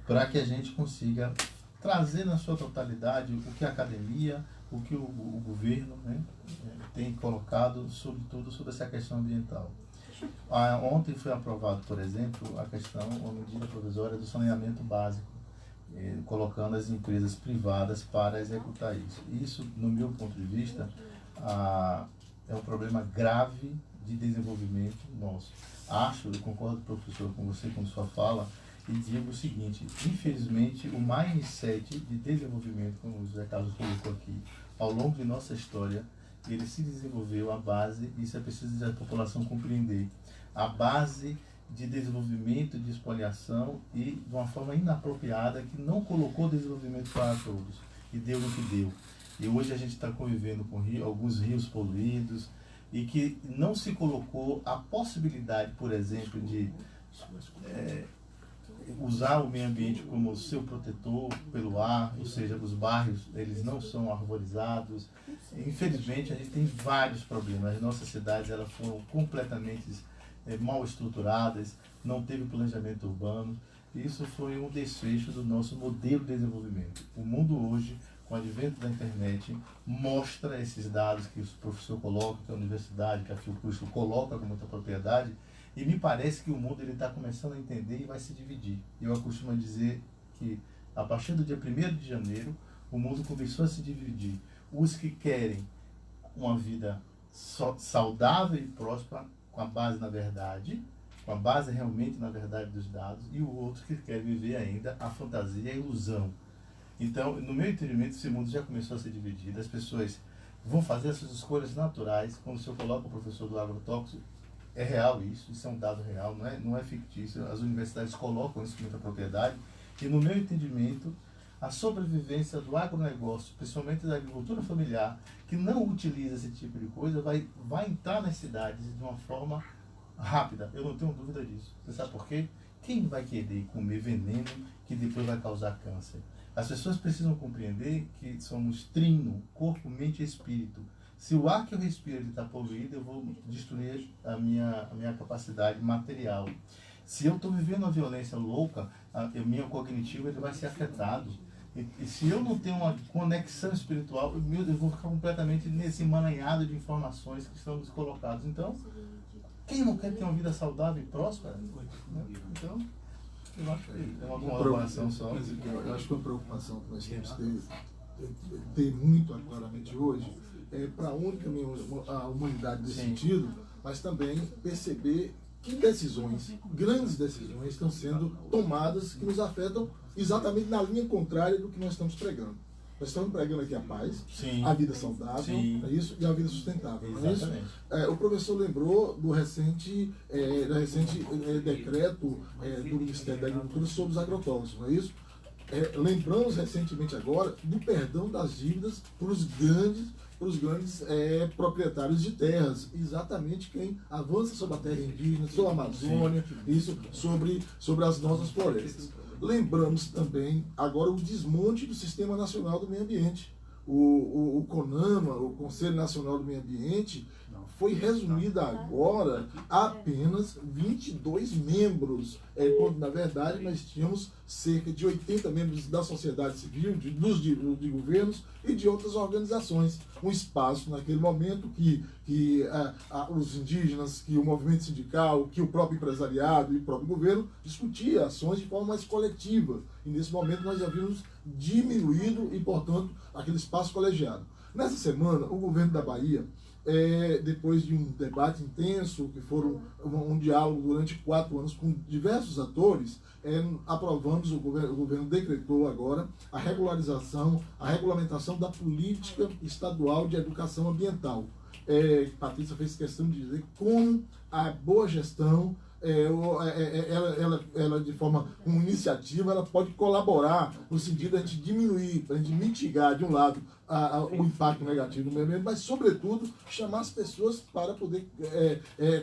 para que a gente consiga trazer na sua totalidade o que a academia, o que o governo, né, tem colocado, sobretudo sobre essa questão ambiental. Ontem foi aprovado, por exemplo, uma medida provisória do saneamento básico, colocando as empresas privadas para executar isso. Isso, no meu ponto de vista, é um problema grave de desenvolvimento nosso. Eu concordo, professor, com você, com sua fala, e digo o seguinte: infelizmente, o mindset de desenvolvimento, como o José Carlos colocou aqui, ao longo de nossa história, ele se desenvolveu à base, isso é preciso a população compreender, a base de desenvolvimento, de espoliação e de uma forma inapropriada que não colocou desenvolvimento para todos e deu no que deu. E hoje a gente está convivendo com alguns rios poluídos e que não se colocou a possibilidade, por exemplo, de usar o meio ambiente como seu protetor pelo ar, ou seja, os bairros eles não são arborizados. Infelizmente a gente tem vários problemas. As nossas cidades elas foram completamente mal estruturadas, não teve planejamento urbano. Isso foi um desfecho do nosso modelo de desenvolvimento. O mundo hoje, com o advento da internet, mostra esses dados que o professor coloca, que a universidade, que a Fiocruz coloca com muita propriedade, e me parece que o mundo está começando a entender e vai se dividir. Eu costumo dizer que, a partir do dia 1º de janeiro, o mundo começou a se dividir. Os que querem uma vida saudável e próspera, com a base na verdade, com a base realmente na verdade dos dados, e o outro que quer viver ainda a fantasia e a ilusão. Então, no meu entendimento, esse mundo já começou a ser dividido. As pessoas vão fazer as suas escolhas naturais. Quando o senhor coloca o professor do agrotóxico, é real isso é um dado real, não é fictício. As universidades colocam isso com muita propriedade. E no meu entendimento, a sobrevivência do agronegócio, principalmente da agricultura familiar, que não utiliza esse tipo de coisa, vai entrar nas cidades de uma forma rápida. Eu não tenho dúvida disso. Você sabe por quê? Quem vai querer comer veneno que depois vai causar câncer? As pessoas precisam compreender que somos trino, corpo, mente e espírito. Se o ar que eu respiro está poluído, eu vou destruir a minha capacidade material. Se eu estou vivendo uma violência louca, o meu cognitivo ele vai ser afetado. E se eu não tenho uma conexão espiritual, eu vou ficar completamente nesse emaranhado de informações que estão descolocadas. Então, quem não quer ter uma vida saudável e próspera? Né? Então, eu acho que é uma colaboração só. Eu acho que uma preocupação que nós temos que ter muito claramente hoje é para onde caminha a humanidade nesse sentido, mas também perceber que decisões, grandes decisões, estão sendo tomadas que nos afetam exatamente na linha contrária do que nós estamos pregando. Nós estamos pregando aqui a paz, a vida saudável, é isso, e a vida sustentável. É isso? O professor lembrou do recente decreto do Ministério da Agricultura sobre os agrotóxicos, não é isso? Lembramos recentemente agora do perdão das dívidas para os grandes proprietários de terras, exatamente quem avança sobre a terra indígena, sobre a Amazônia, isso, sobre as nossas florestas. Lembramos também agora o desmonte do Sistema Nacional do Meio Ambiente. O CONAMA, o Conselho Nacional do Meio Ambiente, foi resumido agora a apenas 22 membros, quando na verdade nós tínhamos cerca de 80 membros da sociedade civil, de governos e de outras organizações. Um espaço naquele momento que os indígenas, que o movimento sindical, que o próprio empresariado e o próprio governo discutia ações de forma mais coletiva. E nesse momento nós já vimos diminuído e, portanto, aquele espaço colegiado. Nessa semana, o governo da Bahia, depois de um debate intenso, que foram um diálogo durante 4 anos com diversos atores, aprovamos, o governo decretou agora a regulamentação da política estadual de educação ambiental. Patrícia fez questão de dizer como a boa gestão, ela de forma, com iniciativa, ela pode colaborar no sentido de a gente diminuir, a gente mitigar, de um lado, o impacto negativo do meio ambiente, mas, sobretudo, chamar as pessoas para poder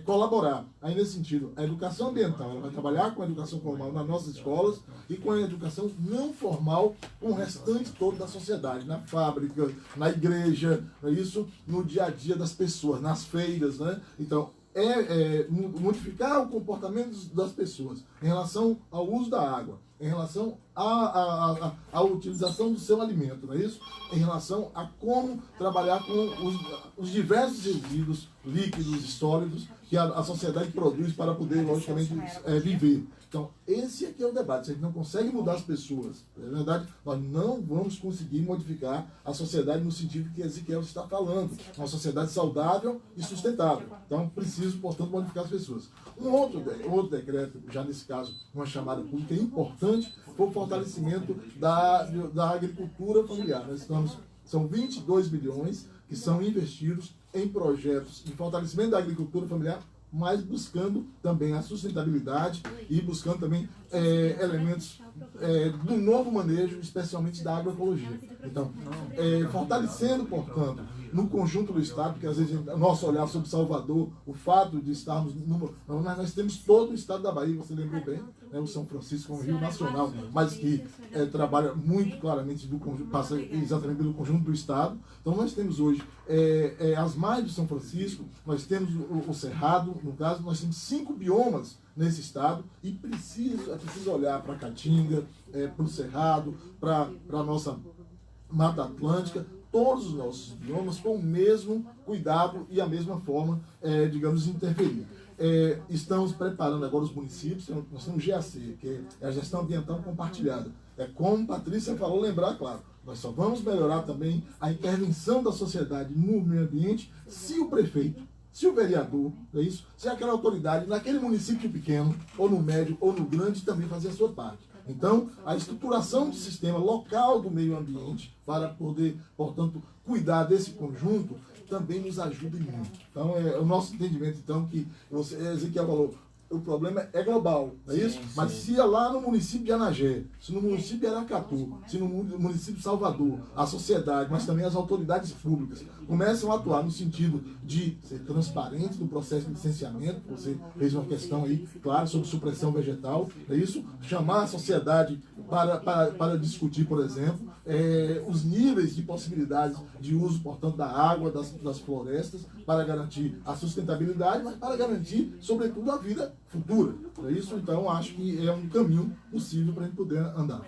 colaborar. Aí, nesse sentido, a educação ambiental, ela vai trabalhar com a educação formal nas nossas escolas e com a educação não formal com o restante todo da sociedade, na fábrica, na igreja, isso no dia a dia das pessoas, nas feiras, né? Então, modificar o comportamento das pessoas em relação ao uso da água, em relação à utilização do seu alimento, não é isso? Em relação a como trabalhar com os diversos resíduos líquidos e sólidos que a sociedade produz para poder, logicamente, viver. Então, esse aqui é o debate. Se a gente não consegue mudar as pessoas, na verdade, nós não vamos conseguir modificar a sociedade no sentido que Ezequiel está falando. Uma sociedade saudável e sustentável. Então, preciso, portanto, modificar as pessoas. Um outro decreto, já nesse caso, uma chamada pública importante, foi o fortalecimento da agricultura familiar. São 22 milhões que são investidos em projetos de fortalecimento da agricultura familiar, mas buscando também a sustentabilidade e buscando também elementos do novo manejo, especialmente da agroecologia. Então, fortalecendo, portanto, no conjunto do Estado, porque às vezes nosso olhar sobre Salvador, o fato de estarmos nós temos todo o Estado da Bahia, você lembrou bem, né, o São Francisco é um rio nacional, mas que trabalha muito claramente passa exatamente pelo conjunto do Estado. Então nós temos hoje as margens de São Francisco, nós temos o Cerrado, no caso, nós temos 5 biomas nesse estado e é preciso olhar para a Caatinga, para o Cerrado, para a nossa Mata Atlântica, todos os nossos biomas com o mesmo cuidado e a mesma forma, digamos, de interferir. Estamos preparando agora os municípios, nós temos GAC, que é a Gestão Ambiental Compartilhada. Como Patrícia falou, lembrar, claro, nós só vamos melhorar também a intervenção da sociedade no meio ambiente se o prefeito, se o vereador, se aquela autoridade, naquele município pequeno, ou no médio, ou no grande, também fazer a sua parte. Então, a estruturação do sistema local do meio ambiente, para poder, portanto, cuidar desse conjunto, também nos ajuda muito. Então, o nosso entendimento, então, que Ezequiel falou, o problema é global, não é isso? Mas se é lá no município de Anagé, se no município de Aracatu, se no município de Salvador, a sociedade, mas também as autoridades públicas começam a atuar no sentido de ser transparente no processo de licenciamento, você fez uma questão aí, claro, sobre supressão vegetal, é isso? Chamar a sociedade para discutir, por exemplo, os níveis de possibilidades de uso, portanto, da água, das florestas, para garantir a sustentabilidade, mas para garantir, sobretudo, a vida futura. É isso, então, acho que é um caminho possível para a gente poder andar.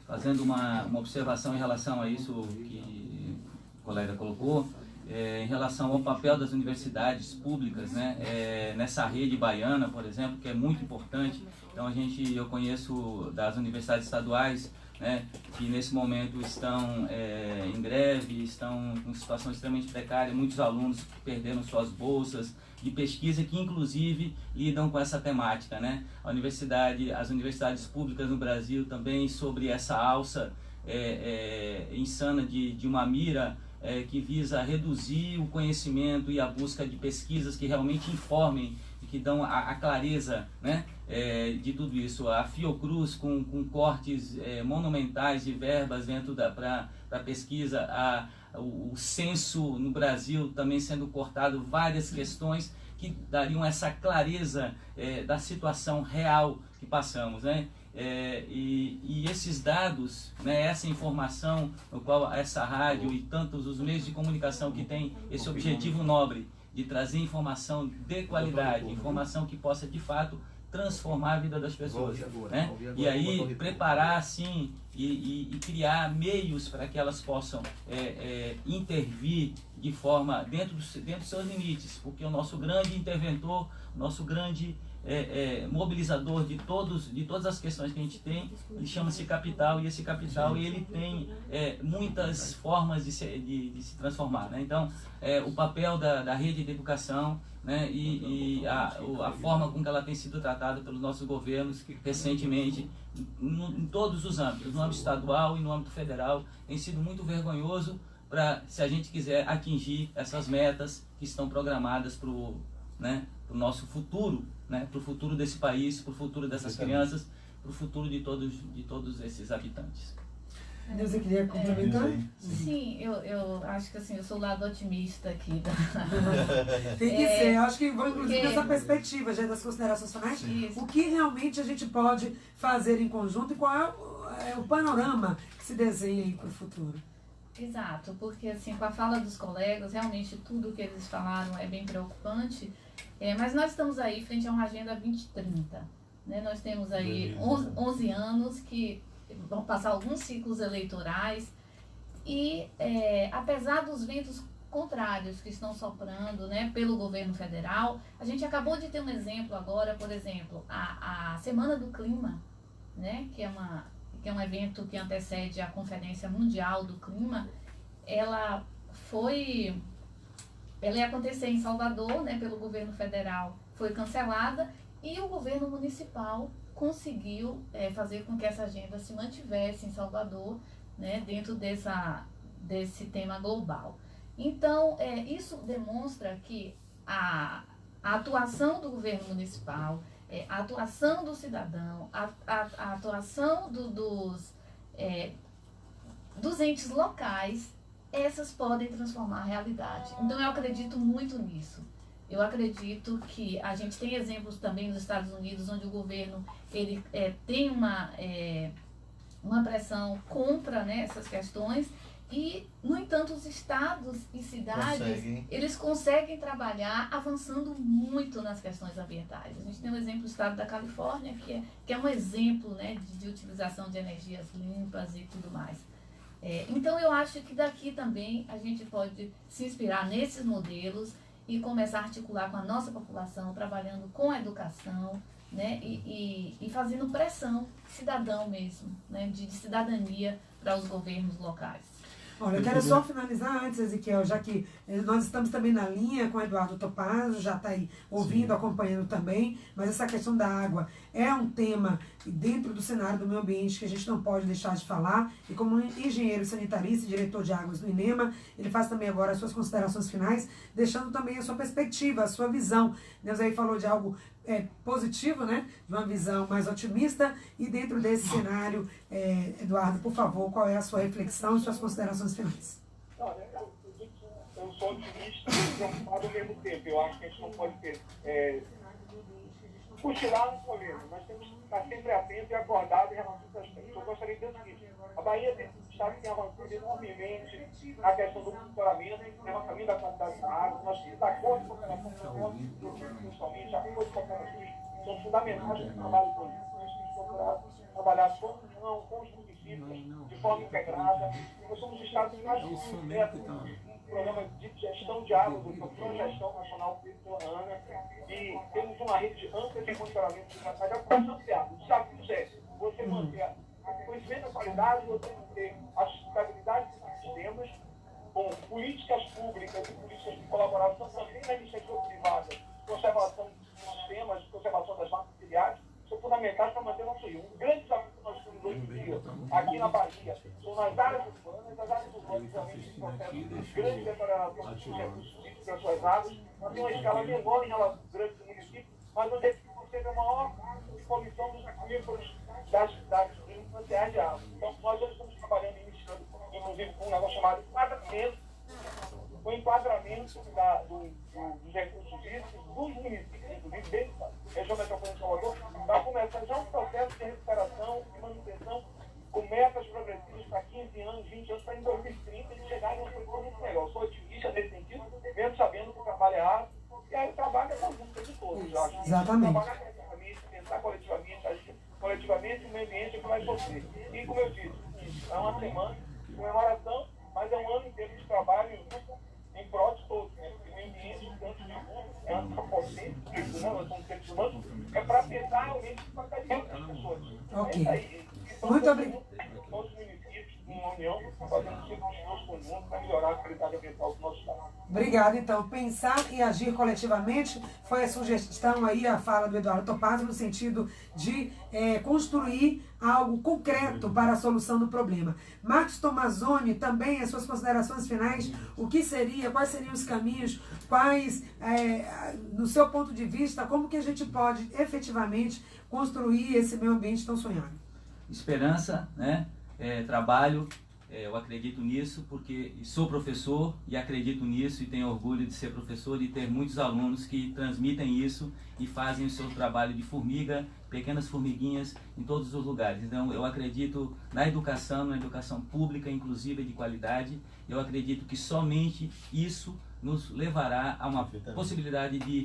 Fazendo uma observação em relação a isso que o colega colocou, em relação ao papel das universidades públicas, né, nessa rede baiana, por exemplo, que é muito importante. Então, eu conheço das universidades estaduais, né, que nesse momento estão em greve, estão com situação extremamente precária, muitos alunos perderam suas bolsas de pesquisa que inclusive lidam com essa temática, né? As universidades públicas no Brasil também sobre essa alça insana de uma mira que visa reduzir o conhecimento e a busca de pesquisas que realmente informem e que dão a clareza, né, de tudo isso. A Fiocruz com cortes monumentais de verbas dentro para pesquisa, o censo no Brasil também sendo cortado, várias questões que dariam essa clareza da situação real que passamos, né? E esses dados, né, essa informação, no qual essa rádio e tantos os meios de comunicação que têm esse objetivo nobre de trazer informação de qualidade, informação que possa de fato transformar a vida das pessoas, né? E aí preparar assim e criar meios para que elas possam intervir de forma dentro dos seus limites, porque o nosso grande interventor, o nosso grande mobilizador de todas as questões que a gente tem, ele chama-se capital, e esse capital ele tem muitas formas de se transformar, né? Então, o papel da rede de educação, né, e a forma com que ela tem sido tratada pelos nossos governos recentemente, em todos os âmbitos, no âmbito estadual e no âmbito federal, tem sido muito vergonhoso para, se a gente quiser atingir essas metas que estão programadas para o nosso futuro, né, para o futuro desse país, para o futuro dessas crianças, para o futuro de todos esses habitantes. Neuza, queria complementar? Sim, eu acho que assim, eu sou o lado otimista aqui. Tem que ser, eu acho que vou inclusive nessa perspectiva já das considerações finais, o que realmente a gente pode fazer em conjunto e qual é o panorama que se desenha aí para o futuro. Exato, porque assim, com a fala dos colegas, realmente tudo que eles falaram é bem preocupante, mas nós estamos aí frente a uma Agenda 2030, né? Nós temos aí 11 anos que vão passar alguns ciclos eleitorais e apesar dos ventos contrários que estão soprando, né, pelo governo federal, a gente acabou de ter um exemplo agora, por exemplo, a Semana do Clima, né, que é um evento que antecede a Conferência Mundial do Clima, ela ia acontecer em Salvador, né, pelo governo federal, foi cancelada e o governo municipal conseguiu fazer com que essa agenda se mantivesse em Salvador, né, dentro desse tema global. Então, isso demonstra que a atuação do governo municipal, a atuação do cidadão, a atuação dos entes locais, essas podem transformar a realidade. Então, eu acredito muito nisso. Eu acredito que a gente tem exemplos também nos Estados Unidos, onde o governo ele, tem uma pressão contra, né, essas questões, e, no entanto, os estados e cidades, eles conseguem trabalhar avançando muito nas questões ambientais. A gente tem um exemplo do estado da Califórnia, que é um exemplo, né, de utilização de energias limpas e tudo mais. Então, eu acho que daqui também a gente pode se inspirar nesses modelos e começar a articular com a nossa população, trabalhando com a educação, né, e fazendo pressão cidadão mesmo, né, de cidadania para os governos locais. Olha, eu quero só finalizar antes, Ezequiel, já que nós estamos também na linha com o Eduardo Topazio, já está aí ouvindo, acompanhando também, mas essa questão da água é um tema dentro do cenário do meio ambiente que a gente não pode deixar de falar, e como engenheiro sanitarista e diretor de águas do INEMA, ele faz também agora as suas considerações finais, deixando também a sua perspectiva, a sua visão. Deus aí falou de algo positivo, né? De uma visão mais otimista, e dentro desse cenário, Eduardo, por favor, qual é a sua reflexão e suas considerações finais? Olha, eu sou otimista e preocupado ao mesmo tempo. Eu acho que a gente não pode cochilar no problema. Nós temos que estar sempre atentos e acordados em relação a essas coisas. Eu gostaria de dizer o seguinte: a Bahia tem estado tem avançado enormemente na questão do monitoramento, no caminho da qualidade da água. Nós temos acordos de cooperação, principalmente acordos de cooperação, são fundamentais para o trabalho político. Nós temos que procurar trabalhar com a União, com os municípios, de forma integrada. Nós somos estados mais completos no programa de gestão de água do Progestão Nacional Ana, e temos uma rede ampla de monitoramento de qualidade de água. O desafio é você manter o conhecimento da qualidade, você manter a sustentabilidade dos sistemas, com políticas públicas e políticas de colaboração também na iniciativa privada, conservação dos sistemas, conservação das massas ciliares, são fundamentais para manter o nosso rio. Um grande desafio que nós temos hoje em dia, aqui na Bahia, são nas áreas urbanas. As áreas urbanas realmente têm processo grande deterioração dos recursos hídricos das suas águas, mas tem uma escala menor em relação aos grandes municípios, mas onde teve a maior poluição dos aquíferos das mananciais de água. Então, nós hoje estamos trabalhando, iniciando, inclusive, com um negócio chamado enquadramento, o enquadramento dos recursos hídricos dos municípios, inclusive dentro da região metropolitana de Salvador, para começar já um processo de recuperação e manutenção com metas progressivas para 15 anos, 20 anos, para em 2030 eles chegarem a um produto muito melhor. Sou otimista nesse sentido, mesmo sabendo que o trabalho é árduo, e aí o trabalho é conjunto de todos, eu acho. Exatamente. Trabalhar coletivamente, pensar coletivamente, agir coletivamente, o meio ambiente é que vai sofrer. E, como eu disse, é uma semana de comemoração, mas é um ano inteiro de trabalho em prol de todos, né? Porque o meio ambiente, tanto de mundo, é antropocêntrico, né? Nós somos seres humanos, é para pensar realmente com a qualidade das pessoas. Ok. É isso aí. Então, Muito obrigado. Todos os municípios, uma união, fazendo um ciclo de esforço conjunto para melhorar a qualidade ambiental do nosso estado. Obrigada, então. Pensar e agir coletivamente foi a sugestão aí, a fala do Eduardo Topazio, no sentido de construir algo concreto para a solução do problema. Marcos Tomazoni, também as suas considerações finais, o que seria, quais seriam os caminhos, no seu ponto de vista, como que a gente pode efetivamente construir esse meio ambiente tão sonhado? Esperança, né? Trabalho Eu acredito nisso porque sou professor e acredito nisso e tenho orgulho de ser professor e ter muitos alunos que transmitem isso e fazem o seu trabalho de formiga, pequenas formiguinhas em todos os lugares. Então eu acredito na educação pública, inclusive de qualidade. Eu acredito que somente isso nos levará a uma possibilidade de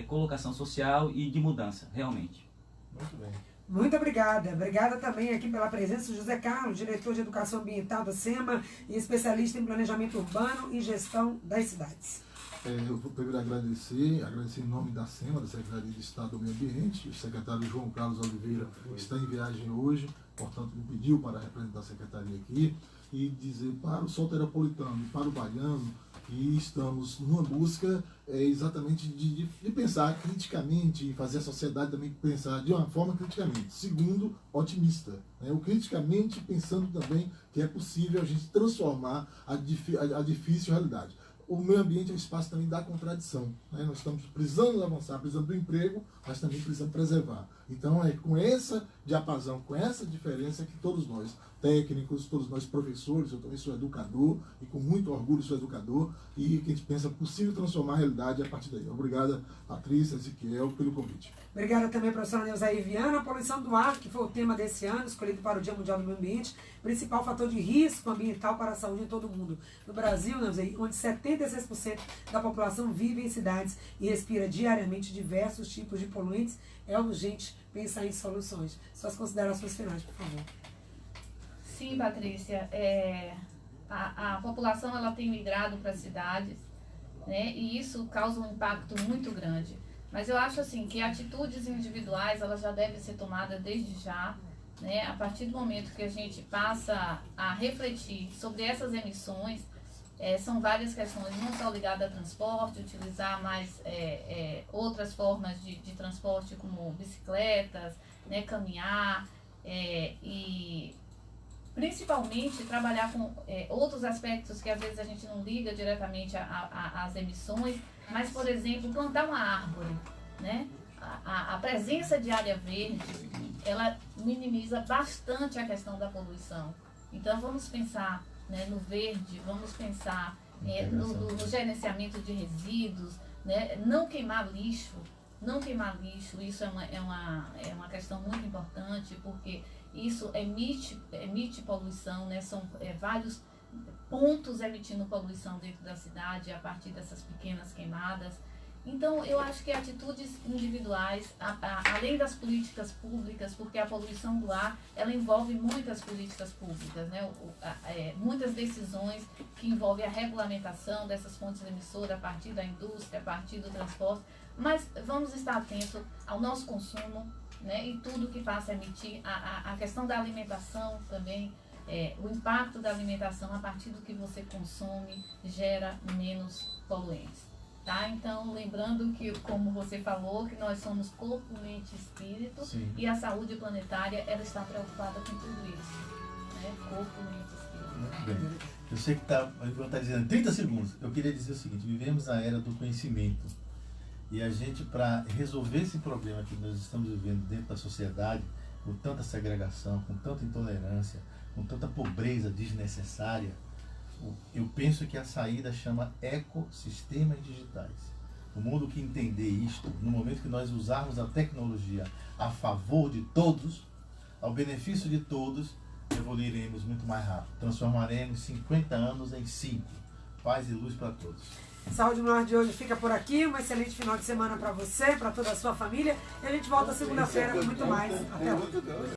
colocação social e de mudança, realmente. Muito bem. Muito obrigada. Obrigada também aqui pela presença do José Carlos, diretor de Educação Ambiental da SEMA e especialista em planejamento urbano e gestão das cidades. Eu vou primeiro agradecer em nome da SEMA, da Secretaria de Estado do Meio Ambiente. O secretário João Carlos Oliveira está em viagem hoje, portanto me pediu para representar a Secretaria aqui e dizer para o soteropolitano e para o baiano que estamos numa busca exatamente de pensar criticamente e fazer a sociedade também pensar de uma forma criticamente. Segundo, otimista. O criticamente pensando também que é possível a gente transformar a difícil realidade. O meio ambiente é um espaço também da contradição. Nós estamos precisando avançar, precisando do emprego, mas também precisamos preservar. Então é com essa diapasão, com essa diferença que todos nós, técnicos, todos nós professores, eu também sou educador e com muito orgulho sou educador, e que a gente pensa possível transformar a realidade a partir daí. Obrigada, Patrícia, Ezequiel, pelo convite. Obrigada também, professora Neuzaí Viana. A poluição do ar, que foi o tema desse ano, escolhido para o Dia Mundial do Meio Ambiente, principal fator de risco ambiental para a saúde de todo mundo. No Brasil, Neuzaí, onde 76% da população vive em cidades e respira diariamente diversos tipos de poluentes, é urgente pensar em soluções. Suas considerações finais, por favor. Sim, Patrícia. A população ela tem migrado para as cidades, né, e isso causa um impacto muito grande. Mas eu acho assim que atitudes individuais elas já devem ser tomadas desde já, né, a partir do momento que a gente passa a refletir sobre essas emissões. São várias questões, não só ligadas a transporte, utilizar mais outras formas de transporte como bicicletas, né, caminhar e principalmente trabalhar com outros aspectos que às vezes a gente não liga diretamente às emissões, mas, por exemplo, plantar uma árvore, né? A presença de área verde, ela minimiza bastante a questão da poluição. Então, vamos pensar, né, no verde, vamos pensar no gerenciamento de resíduos, né? Não queimar lixo, isso é uma questão muito importante, porque isso emite poluição, né? São vários pontos emitindo poluição dentro da cidade a partir dessas pequenas queimadas. Então, eu acho que atitudes individuais, além das políticas públicas, porque a poluição do ar, ela envolve muitas políticas públicas, né? Muitas decisões que envolvem a regulamentação dessas fontes emissoras a partir da indústria, a partir do transporte, mas vamos estar atentos ao nosso consumo, né? E tudo que faça emitir, a questão da alimentação também, o impacto da alimentação a partir do que você consome gera menos poluentes. Tá? Então, lembrando que, como você falou, que nós somos corpo, mente e espírito. Sim. E a saúde planetária, ela está preocupada com tudo isso. Né? Corpo, mente e espírito. Muito bem. Eu sei que está dizendo 30 segundos. Eu queria dizer o seguinte, vivemos a era do conhecimento. E a gente, para resolver esse problema que nós estamos vivendo dentro da sociedade, com tanta segregação, com tanta intolerância, com tanta pobreza desnecessária, eu penso que a saída chama ecossistemas digitais. O mundo que entender isto, no momento que nós usarmos a tecnologia a favor de todos, ao benefício de todos, evoluiremos muito mais rápido. Transformaremos 50 anos em 5. Paz e luz para todos. Saúde no Ar de hoje fica por aqui. Um excelente final de semana para você, para toda a sua família. E a gente volta segunda-feira com muito mais. Até lá.